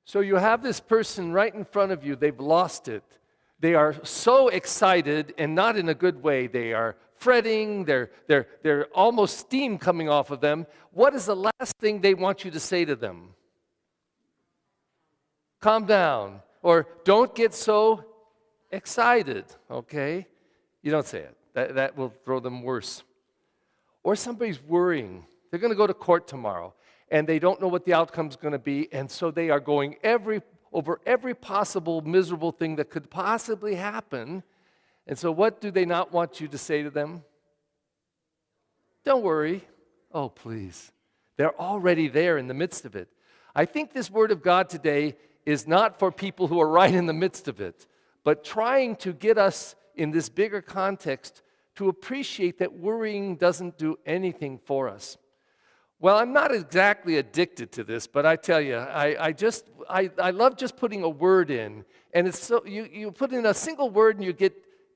So you have this person right in front of you. They've lost it. They are so excited, and not in a good way. They are fretting. They're almost steam coming off of them. What is the last thing they want you to say to them? Calm down. Or don't get so excited, okay? You don't say it. That will throw them worse. Or somebody's worrying. They're going to go to court tomorrow, and they don't know what the outcome's going to be, and so they are going over every possible miserable thing that could possibly happen. And so what do they not want you to say to them? Don't worry. Oh, please. They're already there in the midst of it. I think this Word of God today is not for people who are right in the midst of it, but trying to get us in this bigger context to appreciate that worrying doesn't do anything for us. Well, I'm not exactly addicted to this, but I tell you, I love just putting a word in, and it's so you put in a single word and you get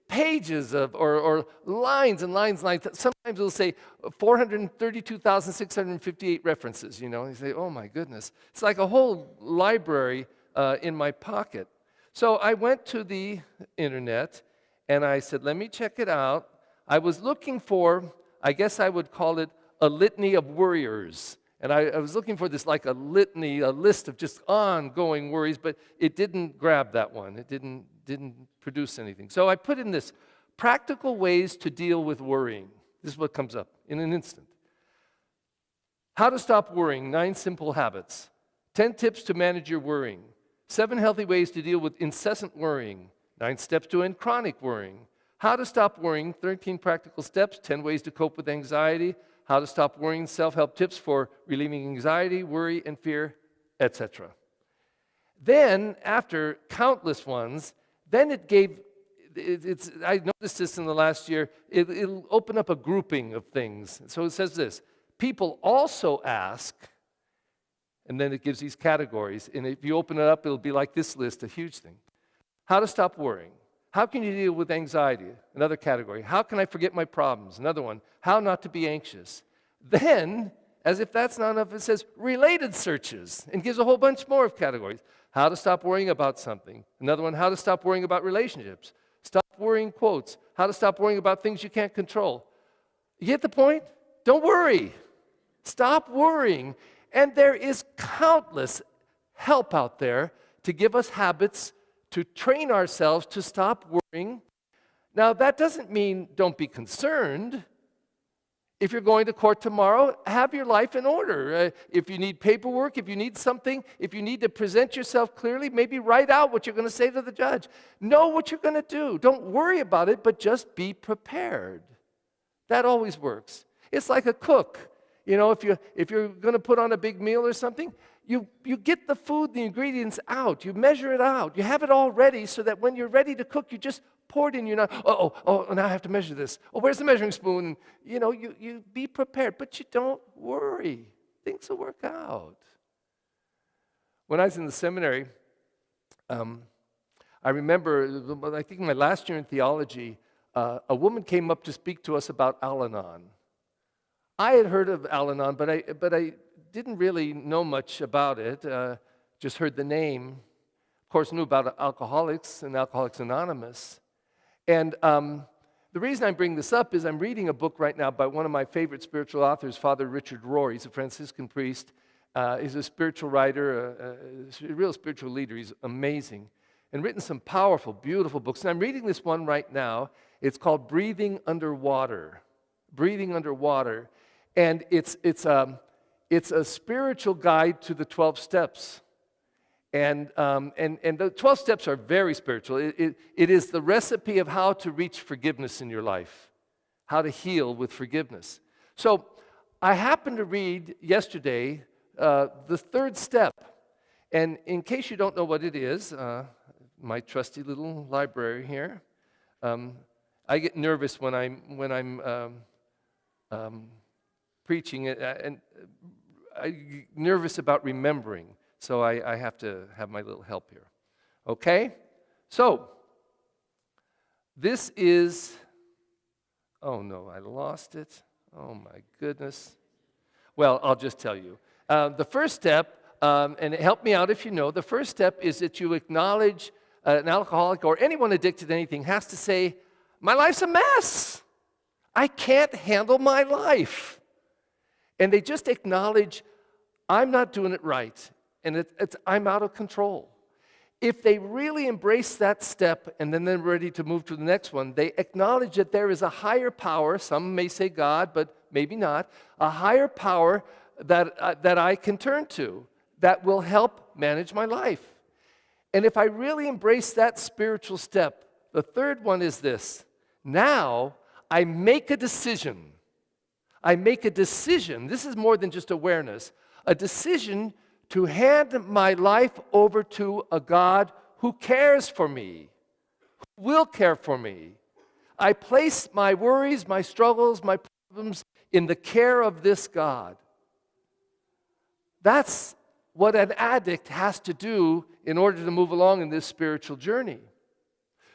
pages of or lines and lines and lines. Sometimes it'll say 432,658 references. You know, you say, "Oh my goodness!" It's like a whole library in my pocket. So I went to the internet and I said, "Let me check it out." I was looking for, I guess I would call it a litany of worriers. And I was looking for this like a litany, a list of just ongoing worries, but it didn't grab that one. It didn't produce anything. So I put in this, practical ways to deal with worrying. This is what comes up in an instant. How to stop worrying, 9 simple habits. 10 tips to manage your worrying. 7 healthy ways to deal with incessant worrying. 9 steps to end chronic worrying. How to stop worrying, 13 practical steps. 10 ways to cope with anxiety. How to stop worrying, self-help tips for relieving anxiety, worry, and fear, etc. Then, after countless ones, then it gave, I noticed this in the last year, it'll open up a grouping of things. So it says this, people also ask, and then it gives these categories, and if you open it up, it'll be like this list, a huge thing. How to stop worrying. How can you deal with anxiety? Another category. How can I forget my problems? Another one. How not to be anxious. Then, as if that's not enough, it says related searches and gives a whole bunch more of categories. How to stop worrying about something. Another one, how to stop worrying about relationships. Stop worrying quotes. How to stop worrying about things you can't control. You get the point? Don't worry. Stop worrying. And there is countless help out there to give us habits to train ourselves to stop worrying. Now, that doesn't mean don't be concerned. If you're going to court tomorrow, have your life in order. If you need paperwork, if you need something, if you need to present yourself clearly, maybe write out what you're going to say to the judge. Know what you're going to do. Don't worry about it, but just be prepared. That always works. It's like a cook. You know, if you're going to put on a big meal or something, you get the food, the ingredients out. You measure it out. You have it all ready so that when you're ready to cook, you just pour it in. You're not, now I have to measure this. Oh, where's the measuring spoon? You know, you be prepared, but you don't worry. Things will work out. When I was in the seminary, I remember, I think my last year in theology, a woman came up to speak to us about Al-Anon. I had heard of Al-Anon, but I didn't really know much about it, just heard the name. Of course, knew about alcoholics and Alcoholics Anonymous. And the reason I bring this up is I'm reading a book right now by one of my favorite spiritual authors, Father Richard Rohr. He's a Franciscan priest. He's a spiritual writer, a real spiritual leader. He's amazing. And written some powerful, beautiful books. And I'm reading this one right now. It's called Breathing Underwater. Breathing Underwater. And it's a spiritual guide to the 12 steps. And the 12 steps are very spiritual. It is the recipe of how to reach forgiveness in your life, how to heal with forgiveness. So I happened to read yesterday the 3rd step. And in case you don't know what it is, my trusty little library here, I get nervous when I'm preaching it, and I'm nervous about remembering. So I have to have my little help here. Okay? So, this is, oh no, I lost it. Oh my goodness. Well, I'll just tell you. The first step, and help me out if you know, the first step is that you acknowledge an alcoholic or anyone addicted to anything has to say, my life's a mess. I can't handle my life. And they just acknowledge, I'm not doing it right, and I'm out of control. If they really embrace that step and then they're ready to move to the next one, they acknowledge that there is a higher power, some may say God, but maybe not, a higher power that I can turn to that will help manage my life. And if I really embrace that spiritual step, the third one is this. Now I make a decision. I make a decision. This is more than just awareness. A decision to hand my life over to a God who cares for me, who will care for me. I place my worries, my struggles, my problems in the care of this God. That's what an addict has to do in order to move along in this spiritual journey.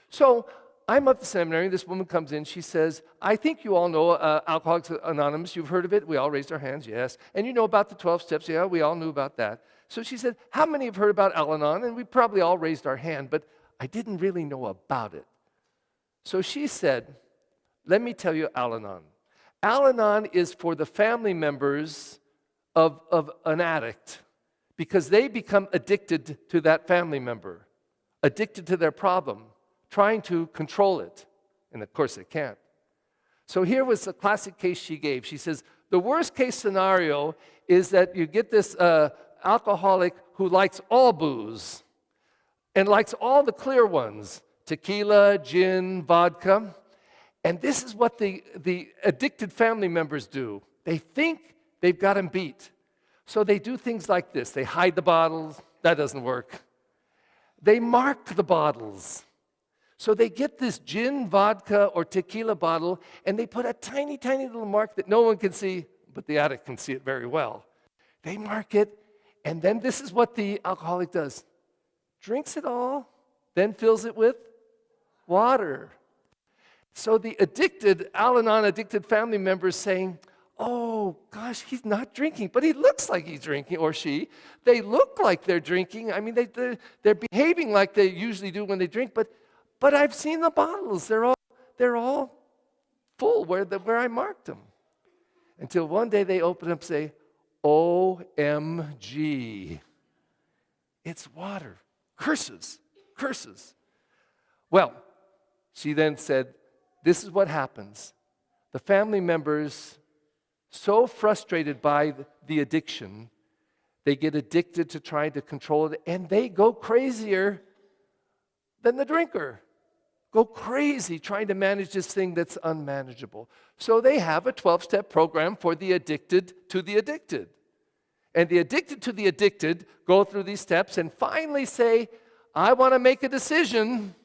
So I'm at the seminary. This woman comes in. She says, I think you all know Alcoholics Anonymous. You've heard of it? We all raised our hands, yes. And you know about the 12 steps? Yeah, we all knew about that. So she said, how many have heard about Al-Anon? And we probably all raised our hand, but I didn't really know about it. So she said, let me tell you Al-Anon. Al-Anon is for the family members of an addict because they become addicted to that family member, addicted to their problem, trying to control it. And of course they can't. So here was a classic case she gave. She says, the worst case scenario is that you get this alcoholic who likes all booze and likes all the clear ones, tequila, gin, vodka. And this is what the addicted family members do. They think they've got him beat. So they do things like this. They hide the bottles. That doesn't work. They mark the bottles. So they get this gin, vodka, or tequila bottle, and they put a tiny, tiny little mark that no one can see, but the addict can see it very well. They mark it, and then this is what the alcoholic does. Drinks it all, then fills it with water. So the addicted, Al-Anon addicted family members saying, oh, gosh, he's not drinking, but he looks like he's drinking, or she. They look like they're drinking. I mean, they're behaving like they usually do when they drink, but I've seen the bottles. They're all full where I marked them. Until one day they open up and say, OMG. It's water. Curses. Well, she then said, this is what happens. The family members, so frustrated by the addiction, they get addicted to trying to control it, and they go crazier than the drinker. Go crazy trying to manage this thing that's unmanageable. So they have a 12-step program for the addicted to the addicted. And the addicted to the addicted go through these steps and finally say, I want to make a decision.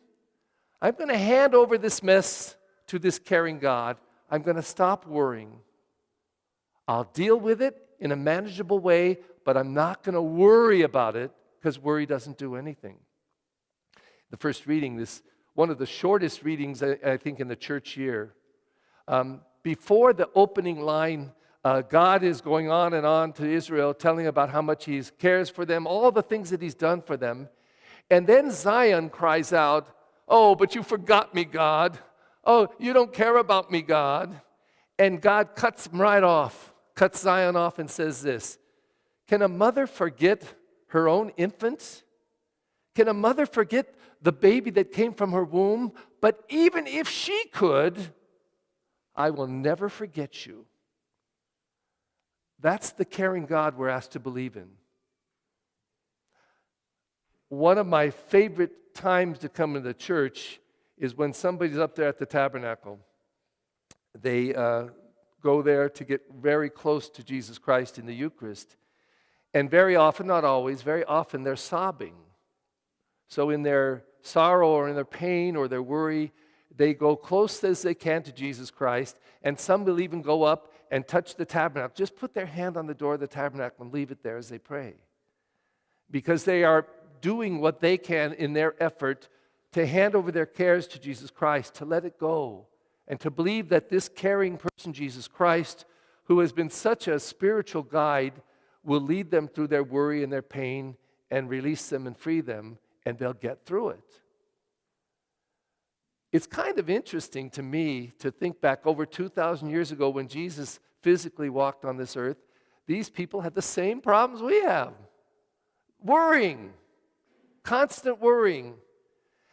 I'm going to hand over this mess to this caring God. I'm going to stop worrying. I'll deal with it in a manageable way, but I'm not going to worry about it because worry doesn't do anything. The first reading, one of the shortest readings, I think, in the church year. Before the opening line, God is going on and on to Israel, telling about how much He cares for them, all the things that He's done for them. And then Zion cries out, oh, but you forgot me, God. Oh, you don't care about me, God. And God cuts him right off, cuts Zion off and says this, can a mother forget her own infant? Can a mother forget the baby that came from her womb? But even if she could, I will never forget you. That's the caring God we're asked to believe in. One of my favorite times to come into church is when somebody's up there at the tabernacle. They go there to get very close to Jesus Christ in the Eucharist. And very often, not always, very often they're sobbing. So in their sorrow or in their pain or their worry, they go close as they can to Jesus Christ, and some will even go up and touch the tabernacle. Just put their hand on the door of the tabernacle and leave it there as they pray. Because they are doing what they can in their effort to hand over their cares to Jesus Christ, to let it go, and to believe that this caring person, Jesus Christ, who has been such a spiritual guide, will lead them through their worry and their pain and release them and free them, and they'll get through it. It's kind of interesting to me to think back over 2,000 years ago when Jesus physically walked on this earth. These people had the same problems we have. Worrying, constant worrying.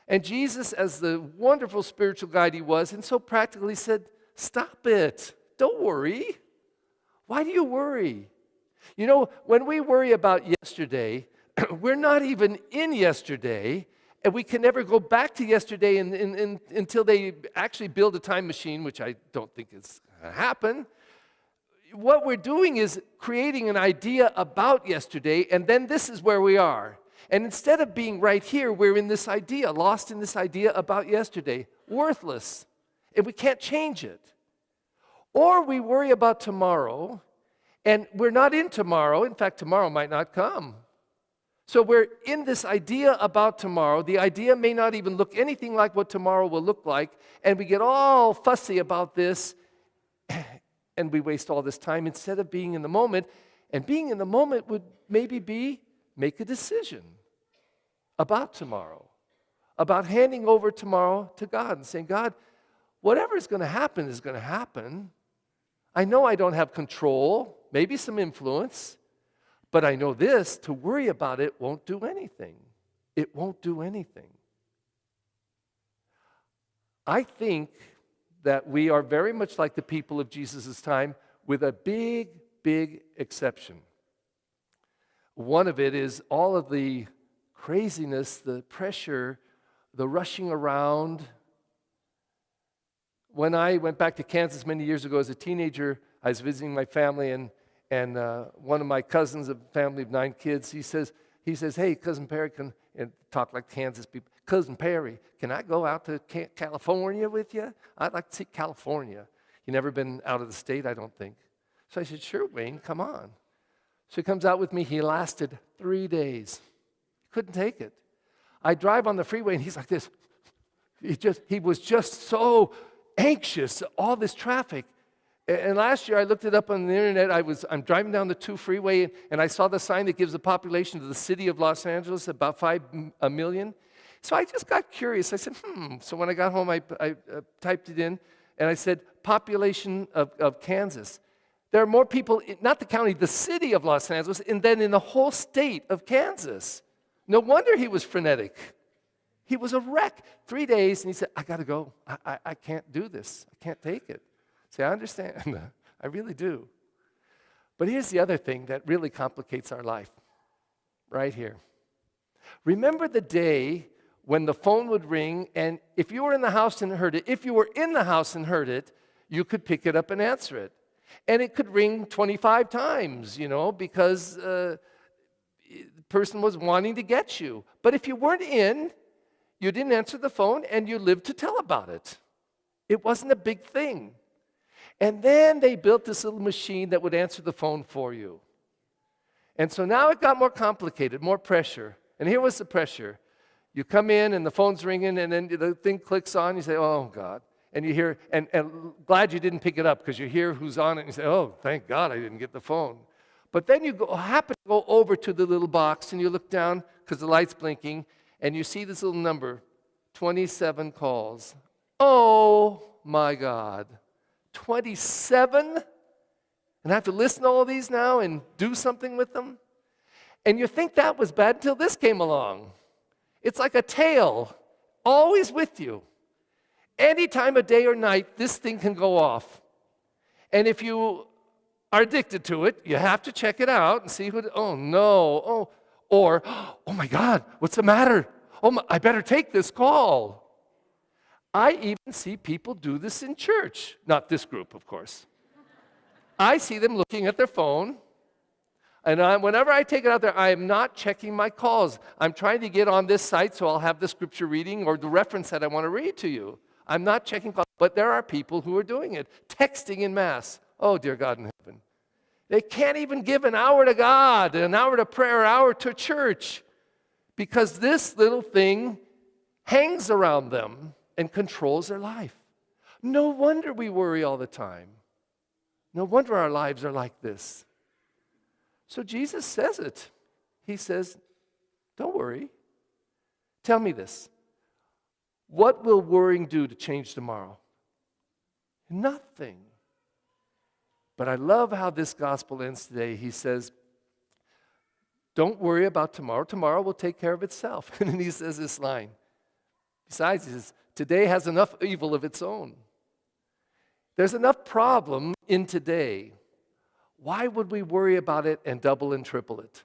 And Jesus, as the wonderful spiritual guide he was, and so practically said, stop it. Don't worry. Why do you worry? You know, when we worry about yesterday, we're not even in yesterday, and we can never go back to yesterday until they actually build a time machine, which I don't think is going to happen. What we're doing is creating an idea about yesterday, and then this is where we are. And instead of being right here, we're in this idea, lost in this idea about yesterday, worthless, and we can't change it. Or we worry about tomorrow, and we're not in tomorrow. In fact, tomorrow might not come. So we're in this idea about tomorrow. The idea may not even look anything like what tomorrow will look like, and we get all fussy about this, and we waste all this time instead of being in the moment. And being in the moment would maybe be make a decision about tomorrow, about handing over tomorrow to God and saying, God, whatever is going to happen is going to happen. I know I don't have control, maybe some influence, but I know this, to worry about it won't do anything. It won't do anything. I think that we are very much like the people of Jesus' time with a big, big exception. One of it is all of the craziness, the pressure, the rushing around. When I went back to Kansas many years ago as a teenager, I was visiting my family, and one of my cousins, a family of 9 kids, he says, hey, Cousin Perry, and talk like Kansas people, Cousin Perry, can I go out to California with you? I'd like to see California. You've never been out of the state, I don't think. So I said, sure, Wayne, come on. So he comes out with me. He lasted 3 days. He couldn't take it. I drive on the freeway, and he's like this. He was just so anxious, all this traffic. And last year, I looked it up on the internet. I'm driving down the 2 freeway, and I saw the sign that gives the population of the city of Los Angeles about 5 million. So I just got curious. I said, So when I got home, I typed it in, and I said, population of Kansas. There are more people, not the county, the city of Los Angeles, and then in the whole state of Kansas. No wonder he was frenetic. He was a wreck. 3 days, and he said, I got to go. I can't do this. I can't take it. See, I understand. I really do. But here's the other thing that really complicates our life. Right here. Remember the day when the phone would ring, and if you were in the house and heard it, you could pick it up and answer it. And it could ring 25 times, because the person was wanting to get you. But if you weren't in, you didn't answer the phone, and you lived to tell about it. It wasn't a big thing. And then they built this little machine that would answer the phone for you. And so now it got more complicated, more pressure. And here was the pressure. You come in, and the phone's ringing, and then the thing clicks on. You say, oh, God. And you hear, and glad you didn't pick it up, because you hear who's on it, and you say, oh, thank God I didn't get the phone. But then you happen to go over to the little box, and you look down, because the light's blinking, and you see this little number, 27 calls. Oh, my God. 27? And I have to listen to all these now and do something with them? And you think that was bad until this came along. It's like a tail, always with you. Any time of day or night, this thing can go off. And if you are addicted to it, you have to check it out and see oh no, or, oh my God, what's the matter? I better take this call. I even see people do this in church. Not this group, of course. I see them looking at their phone, and whenever I take it out there, I am not checking my calls. I'm trying to get on this site so I'll have the scripture reading or the reference that I want to read to you. I'm not checking calls, but there are people who are doing it, texting in mass. Oh, dear God in heaven. They can't even give an hour to God, an hour to prayer, an hour to church, because this little thing hangs around them and controls their life. No wonder we worry all the time. No wonder our lives are like this. So Jesus says it. He says, don't worry. Tell me this. What will worrying do to change tomorrow? Nothing. But I love how this gospel ends today. He says, don't worry about tomorrow. Tomorrow will take care of itself. And then he says this line. Besides, he says, today has enough evil of its own. There's enough problem in today. Why would we worry about it and double and triple it?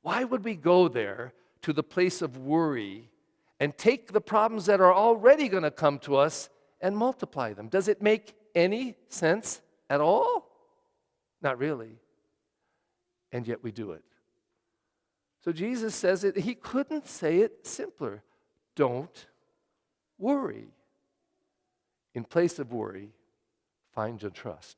Why would we go there to the place of worry and take the problems that are already going to come to us and multiply them? Does it make any sense at all? Not really. And yet we do it. So Jesus says it, he couldn't say it simpler. Don't worry. In place of worry, find your trust.